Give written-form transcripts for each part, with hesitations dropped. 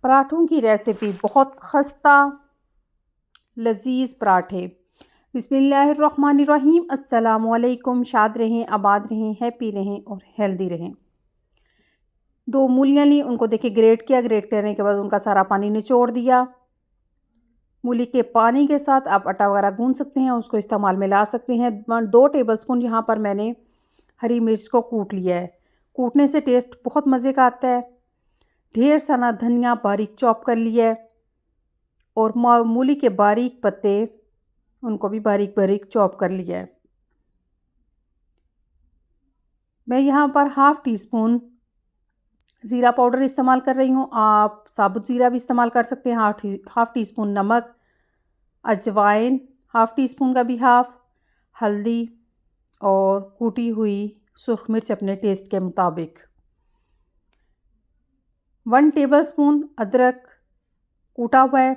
पराठों की रेसिपी बहुत खस्ता लजीज पराठे। बिस्मिल्लाहिर्रहमानिर्रहीम। अस्सलामुअलैकुम। शाद रहें, आबाद रहें, हैप्पी रहें और हेल्दी रहें। 2 मूलियाँ ली, उनको देखिए ग्रेट किया। ग्रेट करने के बाद उनका सारा पानी निचोड़ दिया। मूली के पानी के साथ आप आटा वगैरह गूंद सकते हैं, उसको इस्तेमाल में ला सकते हैं। 2 टेबलस्पून यहाँ पर मैंने हरी मिर्च को कूट लिया है। कूटने से टेस्ट बहुत मज़े का आता है। ढेर सारा धनिया बारीक चॉप कर लिया है और मूली के बारीक पत्ते उनको भी बारीक बारीक चॉप कर लिया है। मैं यहाँ पर हाफ़ टी स्पून ज़ीरा पाउडर इस्तेमाल कर रही हूँ। आप साबुत ज़ीरा भी इस्तेमाल कर सकते हैं। हाफ़ टी स्पून नमक, अजवाइन हाफ़ टी स्पून का भी हाफ़, हल्दी और कूटी हुई सुर्ख मिर्च अपने टेस्ट के मुताबिक। 1 टेबलस्पून अदरक कूटा हुआ है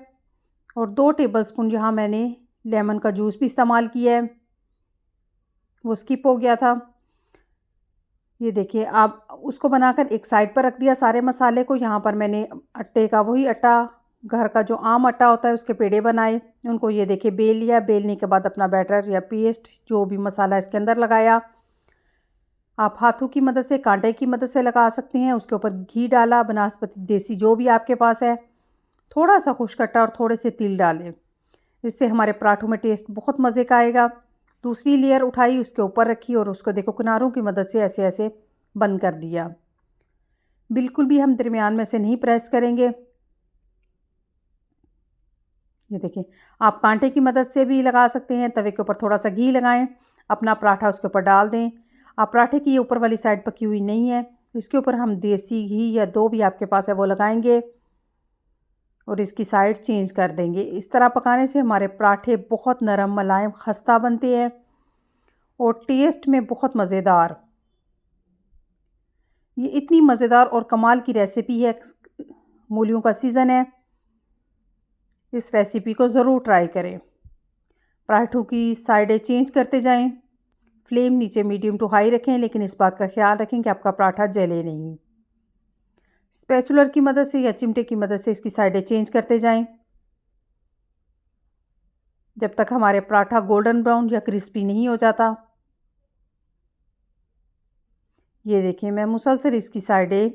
और 2 टेबलस्पून यहाँ मैंने लेमन का जूस भी इस्तेमाल किया है, वो स्किप हो गया था। ये देखिए, आप उसको बनाकर एक साइड पर रख दिया सारे मसाले को। यहाँ पर मैंने आटे का वही आटा, घर का जो आम आटा होता है, उसके पेड़े बनाए। उनको ये देखिए बेल लिया। बेलने के बाद अपना बैटर या पेस्ट जो भी मसाला इसके अंदर लगाया। आप हाथों की मदद से, कांटे की मदद से लगा सकते हैं। उसके ऊपर घी डाला, बनास्पति देसी जो भी आपके पास है, थोड़ा सा खुश्क आटा और थोड़े से तिल डालें। इससे हमारे पराठों में टेस्ट बहुत मज़े का आएगा। दूसरी लेयर उठाई, उसके ऊपर रखी और उसको देखो किनारों की मदद से ऐसे ऐसे बंद कर दिया। बिल्कुल भी हम दरमियान में से नहीं प्रेस करेंगे। ये देखिए, आप कांटे की मदद से भी लगा सकते हैं। तवे के ऊपर थोड़ा सा घी लगाएं, अपना पराठा उसके ऊपर डाल दें। आप पराठे की ये ऊपर वाली साइड पकी हुई नहीं है, इसके ऊपर हम देसी घी या दो भी आपके पास है वो लगाएंगे और इसकी साइड चेंज कर देंगे। इस तरह पकाने से हमारे पराठे बहुत नरम, मुलायम, खस्ता बनते हैं और टेस्ट में बहुत मज़ेदार। ये इतनी मज़ेदार और कमाल की रेसिपी है। मूलियों का सीज़न है, इस रेसिपी को ज़रूर ट्राई करें। पराठों की साइडें चेंज करते जाएं। फ्लेम नीचे मीडियम टू हाई रखें, लेकिन इस बात का ख्याल रखें कि आपका पराठा जले नहीं। स्पैचुलर की मदद से या चिमटे की मदद से इसकी साइडें चेंज करते जाएं जब तक हमारे पराठा गोल्डन ब्राउन या क्रिस्पी नहीं हो जाता। ये देखिए, मैं मुसलसल इसकी साइडें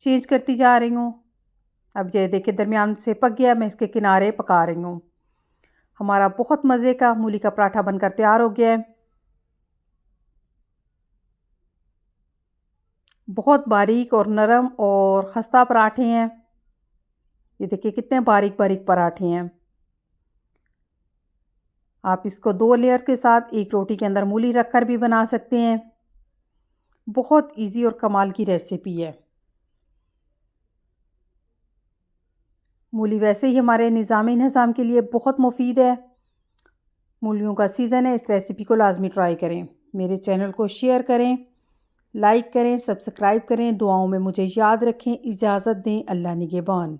चेंज करती जा रही हूँ। अब ये देखिए दरमियान से पक गया, मैं इसके किनारे पका रही हूँ। हमारा बहुत मज़े का मूली का पराठा बनकर तैयार हो गया है। बहुत बारीक और नरम और खस्ता पराठे हैं। ये देखिए कितने बारीक बारीक पराठे हैं। आप इसको 2 लेयर के साथ एक रोटी के अंदर मूली रखकर भी बना सकते हैं। बहुत इजी और कमाल की रेसिपी है। मूली वैसे ही हमारे निज़ाम के लिए बहुत मुफीद है। मूलियों का सीज़न है, इस रेसिपी को लाजमी ट्राई करें। मेरे चैनल को शेयर करें, लाइक करें, सब्सक्राइब करें। दुआओं में मुझे याद रखें। इजाज़त दें। अल्लाह निगहबान।